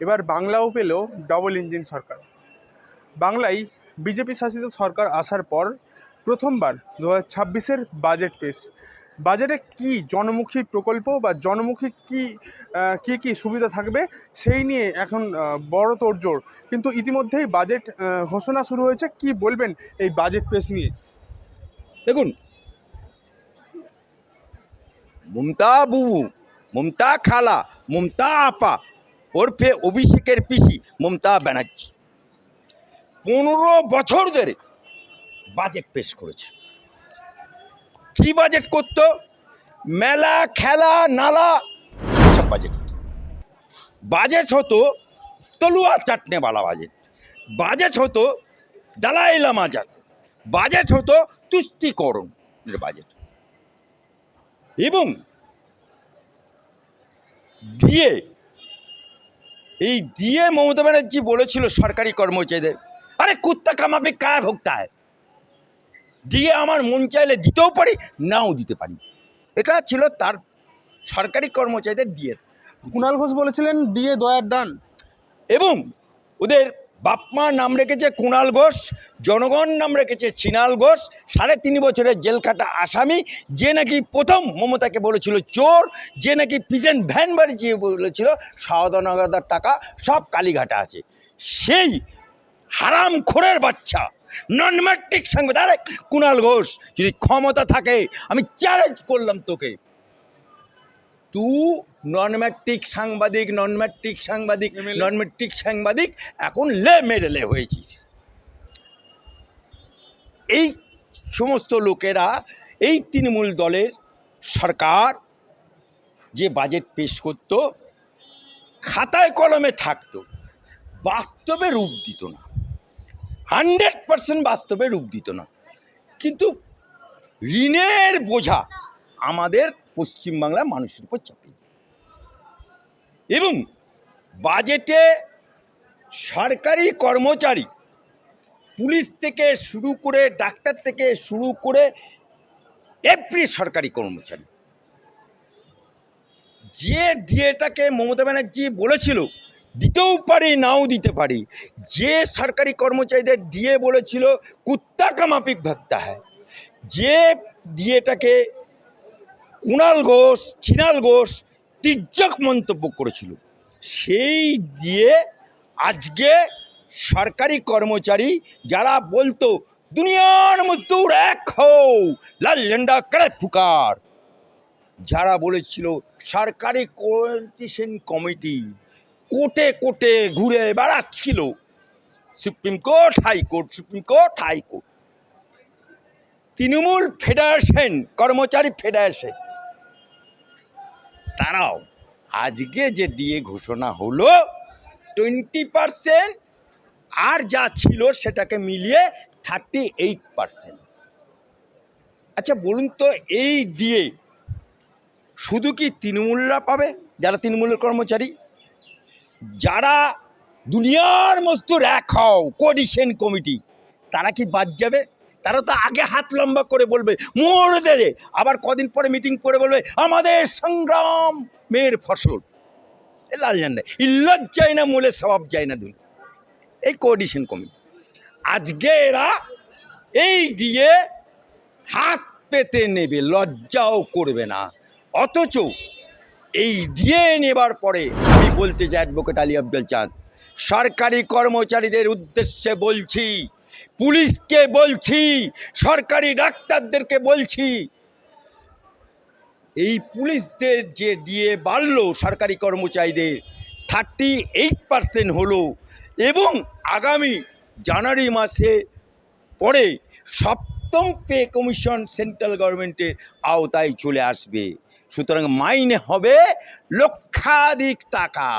এবার বাংলাও পেল ডবল ইঞ্জিন সরকার। বাংলায় বিজেপি শাসিত সরকার আসার পর প্রথমবার 2026-এর বাজেট পেশ। বাজেটে কি জনমুখী প্রকল্প বা জনমুখী কি সুবিধা থাকবে সেই নিয়ে এখন বড় তোড়জোড়। কিন্তু ইতিমধ্যেই বাজেট ঘোষণা শুরু হয়েছে। কি বলবেন এই বাজেট পেশ নিয়ে? দেখুন, মমতা বুবু, মমতা খালা, মমতা আপা ওরফে অভিষেকের পিসি মমতা ব্যানার্জি 15 বছর ধরে বাজেট পেশ করেছে। কি বাজেট করত? মেলা, খেলা, নালা, সব বাজেট হতো। বাজেট হতো তলুয়া চাটনেওয়ালা বাজেট, বাজেট হতো দালাই লামা যাক, বাজেট হতো তুষ্টিকরণের বাজেট। এবং দিয়ে মমতা ব্যানার্জি বলেছিল সরকারি কর্মচারীদের, আরে কুত্তা কামাবে কায়া ভোক্তা হয়, দিয়ে আমার মন চাইলে দিতেও পারি, নাও দিতে পারি। এটা ছিল তার সরকারি কর্মচারীদের দিয়ে। কুণাল ঘোষ বলেছিলেন দিয়ে দয়ার দান। এবং ওদের বাপমা নাম রেখেছে কুণাল ঘোষ, জনগণ নাম রেখেছে ছিনাল ঘোষ, 3.5 বছরের জেল কাটা আসামি, যে নাকি প্রথম মমতাকে বলেছিল চোর, যে নাকি পিজেন ভ্যান বাড়িয়ে বলেছিল 7,000 টাকা সব কালীঘাটা আছে। সেই হারাম খোরের বাচ্চা নন ম্যাট্রিক সাংবাদিক, আরে কুণাল ঘোষ, যদি ক্ষমতা থাকে আমি চ্যালেঞ্জ করলাম তোকে, তুই নন ম্যাট্রিক সাংবাদিক এখন মেডেলে হয়েছিস। এই সমস্ত লোকেরা, এই তৃণমূল দলের সরকার যে বাজেট পেশ করত, খাতায় কলমে থাকতো, বাস্তবে রূপ দিত না, 100% বাস্তবে রূপ দিত না। কিন্তু ঋণের বোঝা আমাদের পশ্চিমবাংলার মানুষের উপর চাপিয়ে দিত। এবং বাজেটে সরকারি কর্মচারী, পুলিশ থেকে শুরু করে, ডাক্তার থেকে শুরু করে এভরি সরকারি কর্মচারী, যে ডিএটাকে মমতা ব্যানার্জি বলেছিল দিতেও পারি নাও দিতে পারি, যে সরকারি কর্মচারীদের ডিএ বলেছিল কুত্তা কামাপিক ভাগতা হয়, যে ডিএটাকে কুণাল ঘোষ, ছিনাল ঘোষ তির্যক মন্তব্য করেছিল, সেই দিয়ে আজকে সরকারি কর্মচারী যারা বলতো দুনিয়ার মজদুর এক হও, লাল ঝান্ডা করে ফুকার, যারা বলেছিল সরকারি কোঅর্ডিনেশন কমিটি কোর্টে কোর্টে ঘুরে বেড়াচ্ছিল, supreme court high court, supreme court high court, Trinamool federation, কর্মচারী ফেডারেশন, তারাও আজকে যে দিয়ে ঘোষণা হলো 20%, আর যা ছিল সেটাকে মিলিয়ে 38%। আচ্ছা বলুন তো, এই দিয়ে শুধু কি তৃণমূলরা পাবে, যারা তৃণমূলের কর্মচারী, যারা দুনিয়ার মজদুর এক হও কোঅর্ডিনেশন কমিটি, তারা কি বাদ যাবে? তারা তো আগে হাত লম্বা করে বলবে মোড় দে, আবার কদিন পরে মিটিং করে বলবে আমাদের সংগ্রামের ফসল। লাল ঝান্ডা ইল্লত যায় না, মূলে স্বভাব যায় না দুল, এই কোঅর্ডিনেশন কমিটি। আজকে এরা এই দিয়ে হাত পেতে নেবে, লজ্জাও করবে না। অথচ এই দিয়ে নেবার পরে আমি বলতে চাই, অ্যাডভোকেট আলী আফজাল চাঁদ, সরকারি কর্মচারীদের উদ্দেশ্যে বলছি, পুলিশকে বলছি, সরকারি ডাক্তারদেরকে বলছি, এই পুলিশদের যে দিয়ে বাড়লো সরকারি কর্মচারীদের 38% হলো, এবং আগামী জানুয়ারি মাসে পরে 7ম পে কমিশন সেন্ট্রাল গভর্নমেন্টের আওতায় চলে আসবে। সুতরাং মাইনে হবে লক্ষাধিক টাকা।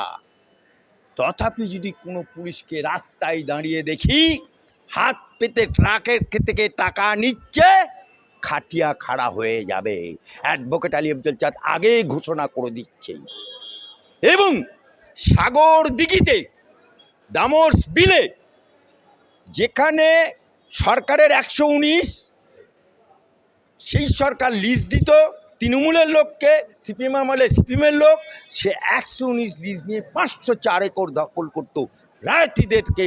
তথাপি যদি কোনো পুলিশকে রাস্তায় দাঁড়িয়ে দেখি হাত পেতে ট্রাকের থেকে টাকা নিচ্ছে, খাটিয়া খাড়া হয়ে যাবে। অ্যাডভোকেট আলী আফজাল চাঁদ আগে ঘোষণা করে দিচ্ছে। এবং সাগর দিঘিতে, দামোস বিলে, যেখানে সরকারের 119, সেই সরকার লিজ দিত তৃণমূলের লোককে সিপিএম আমলে সিপিএমের লোক সে 119 লিজ নিয়ে 504 একর দখল করতো। রায়তিদেরকে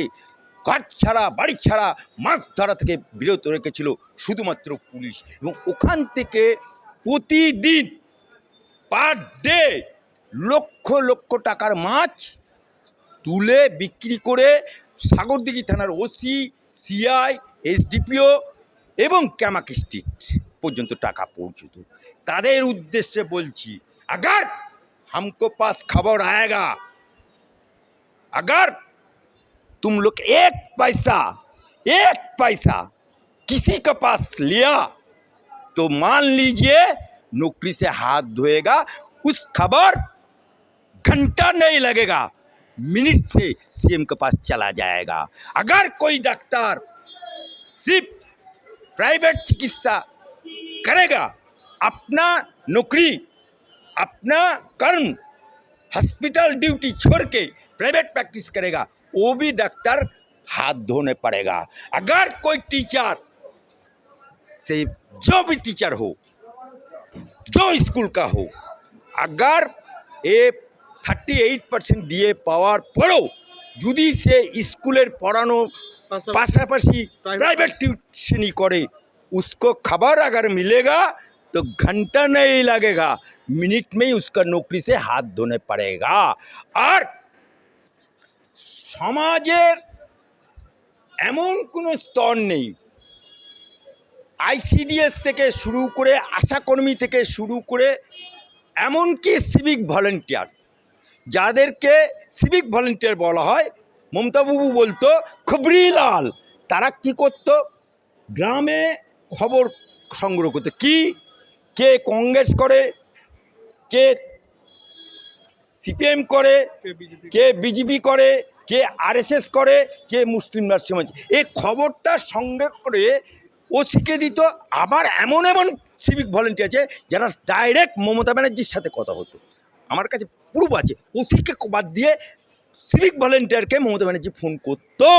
ঘর ছাড়া বাড়ি ছাড়া মাছ ধরা থেকে বিরত রেখেছিল শুধুমাত্র পুলিশ, এবং ওখান থেকে প্রতিদিন পার ডে লক্ষ লক্ষ টাকার মাছ তুলে বিক্রি করে সাগরদিঘি থানার ওসি, সিআই, এসডিপিও এবং ক্যামাক স্ট্রিট পর্যন্ত টাকা পৌঁছত। তাদের উদ্দেশ্যে বলছি, अगर हमको पास खबर आएगा, अगर तुम लोग एक पैसा किसी के पास लिया तो मान लीजिए नौकरी से हाथ धोएगा। उस खबर घंटा नहीं लगेगा, मिनट से सीएम के पास चला जाएगा। अगर कोई डॉक्टर सिर्फ प्राइवेट चिकित्सा करेगा, अपना नौकरी अपना कर्म हॉस्पिटल ड्यूटी छोड़ के प्राइवेट प्रैक्टिस करेगा, वो भी डॉक्टर हाथ धोने पड़ेगा। अगर कोई टीचर से जो भी टीचर हो, जो स्कूल का हो, अगर ये 38% দিয়ে পাওয়ার পরেও যদি সে স্কুলের পড়ানো পাশাপাশি प्राइवेट ट्यूशनी करे, उसको खबर अगर मिलेगा तो घंटा नहीं लगेगा, मिनट में ही उसका नौकरी से हाथ धोने पड़ेगा। और সমাজের এমন কোনো স্তর নেই, আইসিডিএস থেকে শুরু করে আশাকর্মী থেকে শুরু করে এমনকি সিভিক ভলেন্টিয়ার, যাদেরকে সিভিক ভলেন্টিয়ার বলা হয়, মমতাবাবু বলতো খবরিলাল, তারা কি করতো? গ্রামে খবর সংগ্রহ করতো। কি কে কংগ্রেস করে, কে সিপিএম করে, কে বিজেপি করে, কে আরএসএস করে, কে মুসলিম রাষ্ট্র সমাজ, এই খবরটা সংগ্রহ করে ওসিকে দিত। আবার এমন এমন সিভিক ভলেন্টিয়ার আছে যারা ডাইরেক্ট মমতা ব্যানার্জির সাথে কথা হতো, আমার কাছে প্রুফ আছে। ওসিকে বাদ দিয়ে সিভিক ভলেন্টিয়ারকে মমতা ব্যানার্জি ফোন করতো।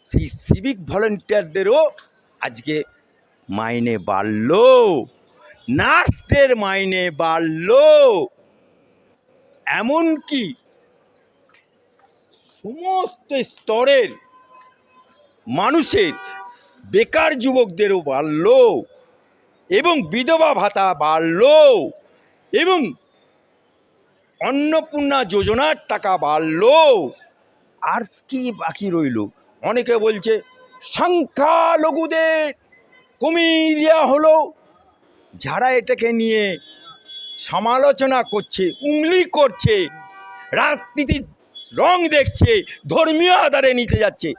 সেই সিভিক ভলেন্টিয়ারদেরও আজকে মাইনে বাড়লো, নার্সদের মাইনে বাড়লো, এমনকি সমস্ত স্তরের মানুষের বেকার যুবকদেরও বাড়লো, এবং বিধবা ভাতা বাড়লো, এবং অন্নপূর্ণা যোজনার টাকা বাড়লো। আর কি বাকি রইল? অনেকে বলছে সংখ্যালঘুদের কমিয়ে দেওয়া হলো। যারা এটাকে নিয়ে সমালোচনা করছে, উংলি করছে, রাজনীতির রং দেখছে, ধর্মীয় আধারে নিতে যাচ্ছে,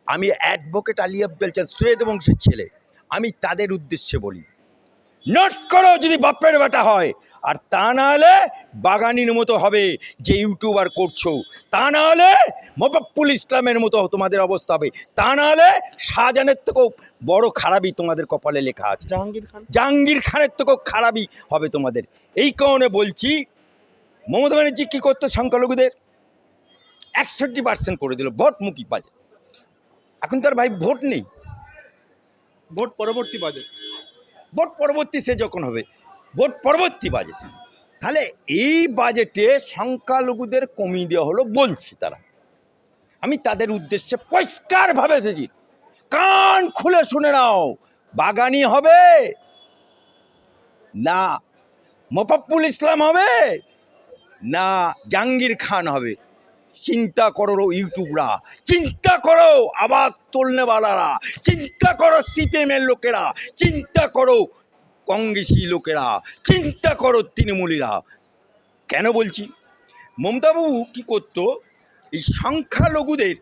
আমি অ্যাডভোকেট আলী আফজাল চাঁদ সৈয়দ বংশের ছেলে, আমি তাদের উদ্দেশ্যে বলি, নোট করো যদি বাপের বেটা হয়, আর তা না হলে বাগানির মতো হবে যে ইউটিউবার করছো, তা না হলে মোফাজ্জল ইসলামের মতো তোমাদের অবস্থা হবে, তা না হলে শাহজাহানের থেকেও বড় খারাপই তোমাদের কপালে লেখা আছে, জাহাঙ্গীর খানের থেকেও খারাপই হবে তোমাদের। এই কারণে বলছি, মমতা ব্যানার্জি কী করতো? সংখ্যালঘুদের 61% করে দিল ভোটমুখী বাজেট। এখন তার ভাই ভোট নেই, ভোট পরবর্তী বাজেট, ভোট পরবর্তী সে যখন হবে, ভোট পরবর্তী বাজেট, তাহলে এই বাজেটে সংখ্যালঘুদের কমিয়ে দেওয়া হলো বলছি তারা। আমি তাদের উদ্দেশ্যে পরিষ্কারভাবে এসেছি, কান খুলে শুনে নাও, বাগানি হবে না মোফাজ্জল ইসলাম হবে না জাহাঙ্গীর খান হবে, চিন্তা করো ইউটিউবরা, চিন্তা করো আওয়াজ তোলনেওয়ালারা, চিন্তা করো সিপিএমের লোকেরা, চিন্তা করো কংগ্রেসি লোকেরা, চিন্তা করো তৃণমূলীরা। কেন বলছি? মমতাবাবু কী করতো? এই সংখ্যালঘুদের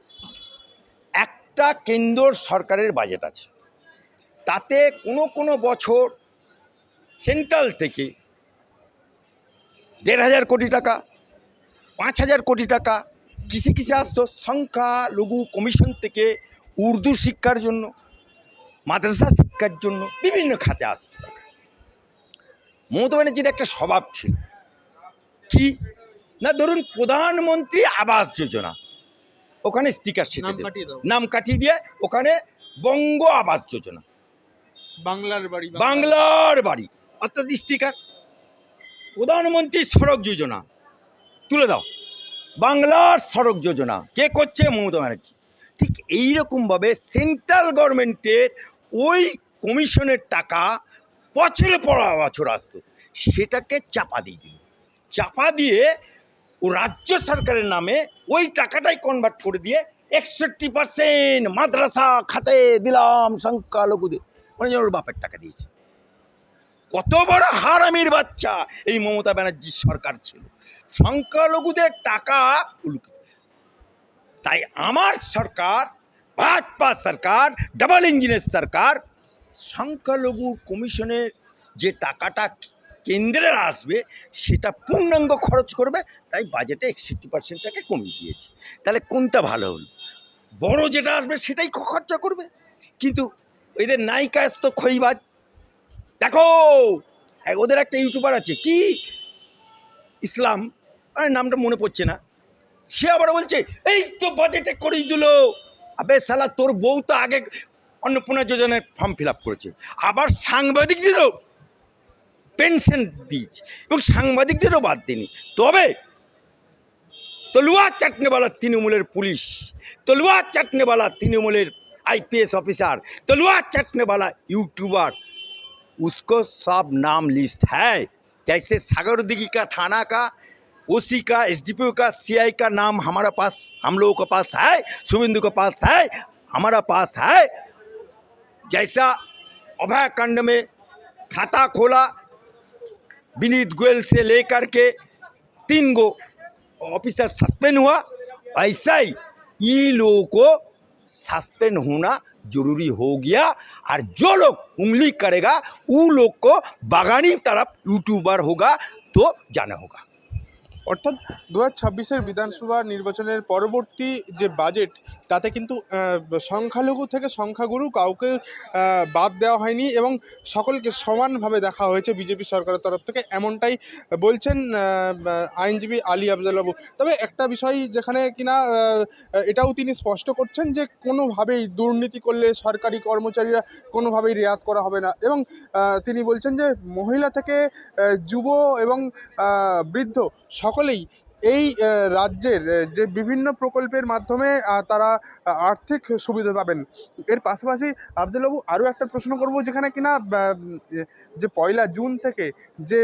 একটা কেন্দ্র সরকারের বাজেট আছে, তাতে কোনো বছর সেন্ট্রাল থেকে 1,500 কোটি টাকা, 5,000 কোটি টাকা কিসে আসতো? সংখ্যালঘু কমিশন থেকে উর্দু শিক্ষার জন্য, মাদ্রাসা শিক্ষার জন্য বিভিন্ন খাতে আসতো। মমতা ব্যানার্জির একটা স্বভাব ছিল কি না, ধরুন প্রধানমন্ত্রী আবাস যোজনা, ওখানে স্টিকার সেটে নাম কাটিয়ে দিয়ে ওখানে বঙ্গ আবাস যোজনা, বাংলার বাড়ি অর্থাৎ স্টিকার। প্রধানমন্ত্রী সড়ক যোজনা তুলে দাও, বাংলার সড়ক যোজনা কে করছে? মমতা ব্যানার্জি। ঠিক এইরকমভাবে সেন্ট্রাল গভর্নমেন্টের ওই কমিশনের টাকা বছরের পর বছর আসতো, সেটাকে চাপা দিয়ে দিল। চাপা দিয়ে ও রাজ্য সরকারের নামে ওই টাকাটাই কনভার্ট করে দিয়ে 61% মাদ্রাসা খাতে দিলাম সংখ্যালঘুদের, মানে যেন ওর বাপের টাকা দিয়েছে। কত বড় হারামির বাচ্চা এই মমতা ব্যানার্জির সরকার ছিল, সংখ্যালঘুদের টাকা উল্টে। তাই আমার সরকার, ভাজপা সরকার, ডাবল ইঞ্জিনের সরকার, সংখ্যালঘু কমিশনের যে টাকাটা কেন্দ্রের আসবে সেটা পূর্ণাঙ্গ খরচ করবে। তাই বাজেটে 61%টাকে কমিয়ে দিয়েছে। তাহলে কোনটা ভালো হলো? বড় যেটা আসবে সেটাই খরচা করবে, কিন্তু এদের নায়িকাস তো খইবাজ। দেখো ওদের একটা ইউটিউবার আছে, কি ইসলাম, নামটা মনে পড়ছে না, সে আবার বলছে এই তো বাজেটে করেই দিল। আবে শালা, তোর বউ তো আগে অন্নপূর্ণা যোজনার ফর্ম ফিল আপ করেছে, আবার সাংবাদিকদেরও পেনশন দিয়েছে এবং সাংবাদিকদেরও বাদ দিনি। তবে তলুয়ার চাটনেওয়ালা তৃণমূলের পুলিশ, তলুয়ার চাটনেওয়ালা তৃণমূলের IPS ऑफिसर, तलवार चाटने वाला यूट्यूबर, उसको सब नाम लिस्ट है। जैसे सागरदिघी का थाना का OC का, SDPO का, CI का नाम हमारा पास, हम लोगों के पास है, शुभेंदु के पास है, हमारा पास है। जैसा अभय कांड में खाता खोला विनीत गोयल से लेकर के 3 गो ऑफिसर सस्पेंड हुआ, ऐसा ही ये लोगों को सस्पेंड होना जरूरी हो गया। और जो लोग उंगली करेगा वो लोग को बागानी तरफ यूट्यूबर होगा तो जाना होगा। অর্থাৎ 2026-এর বিধানসভা নির্বাচনের পরবর্তী যে বাজেট, তাতে কিন্তু সংখ্যালঘু থেকে সংখ্যাগুরু কাউকে বাদ দেওয়া হয়নি এবং সকলকে সমানভাবে দেখা হয়েছে বিজেপি সরকারের তরফ থেকে, এমনটাই বলছেন আইনজীবী আলী আফজাল বাবু। তবে একটা বিষয় যেখানে কিনা এটাও তিনি স্পষ্ট করছেন যে কোনোভাবেই দুর্নীতি করলে সরকারি কর্মচারীরা কোনোভাবেই রেয়াত করা হবে না, এবং তিনি বলছেন যে মহিলা থেকে যুব এবং বৃদ্ধ সকলেই এই রাজ্যের যে বিভিন্ন প্রকল্পের মাধ্যমে তারা আর্থিক সুবিধা পাবেন। এর পাশাপাশি আফজালবাবু আরও একটা প্রশ্ন করব, যেখানে কিনা যে 1 জুন থেকে যে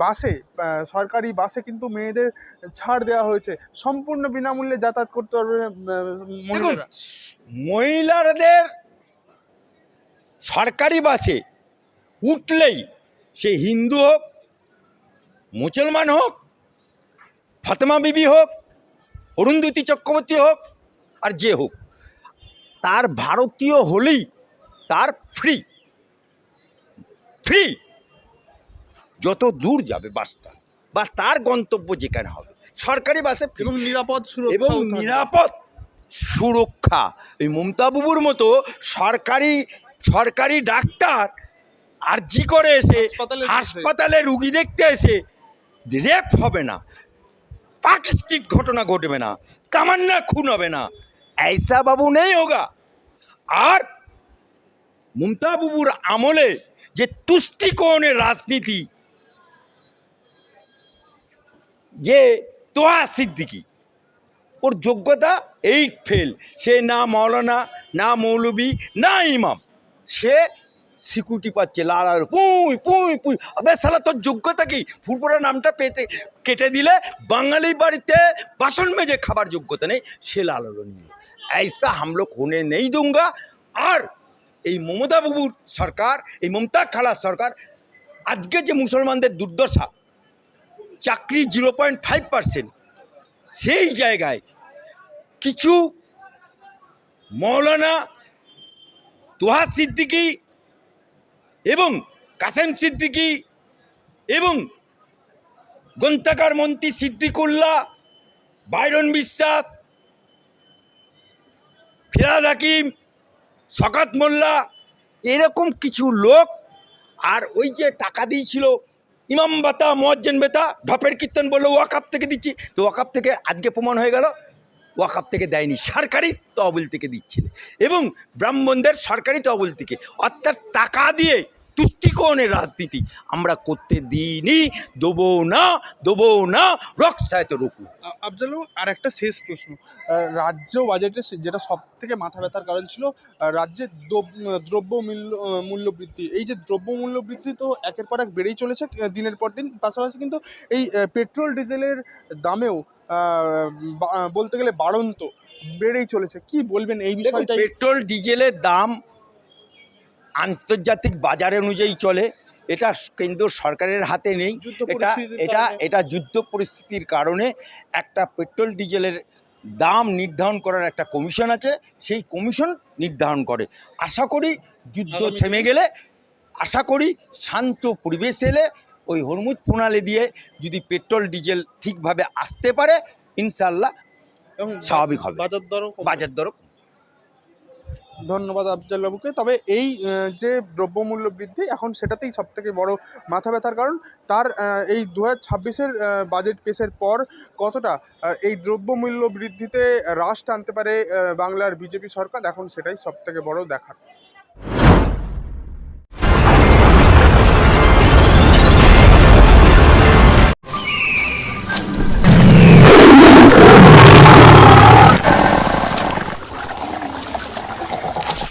বাসে, সরকারি বাসে কিন্তু মেয়েদের ছাড় দেওয়া হয়েছে, সম্পূর্ণ বিনামূল্যে যাতায়াত করতে পারবে মহিলারা। মহিলাদের সরকারি বাসে উঠলেই সে হিন্দু হোক, মুসলমান হোক, ফাতেমা বিবি হোক, অরুন্ধতী চক্রবর্তী হোক, আর যে হোক, তার ভারতীয় হলেই তার ফ্রি যত দূর যাবে বাসটা বা তার গন্তব্য যেখানে হবে সরকারি বাসে এবং নিরাপদ নিরাপদ সুরক্ষা। এই মমতা বাবুর মতো সরকারি ডাক্তার আরজি করে এসে হাসপাতালে রুগী দেখতে এসে রেপ হবে না, পাকিস্তান ঘটনা ঘটবে না, তামান্না খুন হবে না, ऐसा বাবু নেই হোগা। আর মমতা বাবুর আমলে যে তুষ্টিকরণের রাজনীতি, যে তোহা সিদ্দিকি, ওর যোগ্যতা 8 ফেল, সে না মৌলানা, না মৌলবি, না ইমাম, সে সিকিউরিটি পাচ্ছে লাল আর পুঁই পুঁই পুঁই। আবে শালা, তোর যোগ্যতা কি? ফুরফুরা নামটা পেতে কেটে দিলে বাঙালি বাড়িতে বাসন মেজে খাবার যোগ্যতা নেই, সে লাল আলো নিয়ে। ऐसा हम लोग होने नहीं दूंगा। আর এই মমতা বাবুর সরকার, এই মমতা খালার সরকার, আজকে যে মুসলমানদের দুর্দশা, চাকরি 0.5%, সেই জায়গায় কিছু মৌলানা তোহা সিদ্দিকি এবং কাসেম সিদ্দিকি এবং গ্রন্থাগার মন্ত্রী সিদ্দিকুল্লাহ, বাইরন বিশ্বাস, ফিরাদ হাকিম, শকাত মোল্লা, এরকম কিছু লোক, আর ওই যে টাকা দিয়েছিল ইমাম বেতা, মুয়াজ্জিন বেতা, ঢপের কীর্তন বললো ওয়াকাফ থেকে দিচ্ছি, তো ওয়াকাফ থেকে আজকে প্রমাণ হয়ে গেল ওয়াকাফ থেকে দেয়নি, সরকারি তহবিল থেকে দিচ্ছিল, এবং ব্রাহ্মণদের সরকারি তহবিল থেকে, অর্থাৎ টাকা দিয়ে তুষ্টিকরণের রাজনীতি আমরা করতে দিইনি, দেবো না, দেবো না, রক্সায়ত রুকু। আফজালু, আর একটা শেষ প্রশ্ন। রাজ্য বাজেটে যেটা সব থেকে মাথা ব্যথার কারণ ছিল রাজ্যের দ্রব্য মূল্য বৃদ্ধি। এই যে দ্রব্য মূল্য বৃদ্ধি তো একের পর এক বেড়েই চলেছে দিনের পর দিন, পাশাপাশি কিন্তু এই পেট্রোল ডিজেলের দামেও বলতে গেলে বাড়ন্ত বেড়েই চলেছে। কি বলবেন এই দেখুন, বিষয়টাই? পেট্রোল ডিজেলের দাম আন্তর্জাতিক বাজার অনুযায়ী চলে, এটা কেন্দ্র সরকারের হাতে নেই। যুদ্ধ এটা পরিস্থিতির এটা কারণে। এটা যুদ্ধ পরিস্থিতির কারণে একটা পেট্রোল ডিজেলের দাম নির্ধারণ করার একটা কমিশন আছে, সেই কমিশন নির্ধারণ করে। আশা করি যুদ্ধ আগামী থেমে গেলে, আশা করি শান্ত পরিবেশ এলে, ওই হরমুজ প্রণালী দিয়ে যদি পেট্রোল ডিজেল ঠিকভাবে আসতে পারে, ইনশাল্লাহ এবং স্বাভাবিক হবে, বাজার দরও কমবে। বাজার দরও। ধন্যবাদ আফজাল বাবুকে। তবে এই যে দ্রব্যমূল্য বৃদ্ধি এখন সেটাতেই সবথেকে বড় মাথা ব্যথার কারণ। তার এই 2026-এর বাজেট পেশের পর কতটা এই দ্রব্যমূল্য বৃদ্ধিতে হ্রাস টানতে পারে বাংলার বিজেপি সরকার, এখন সেটাই সবথেকে বড় দেখার।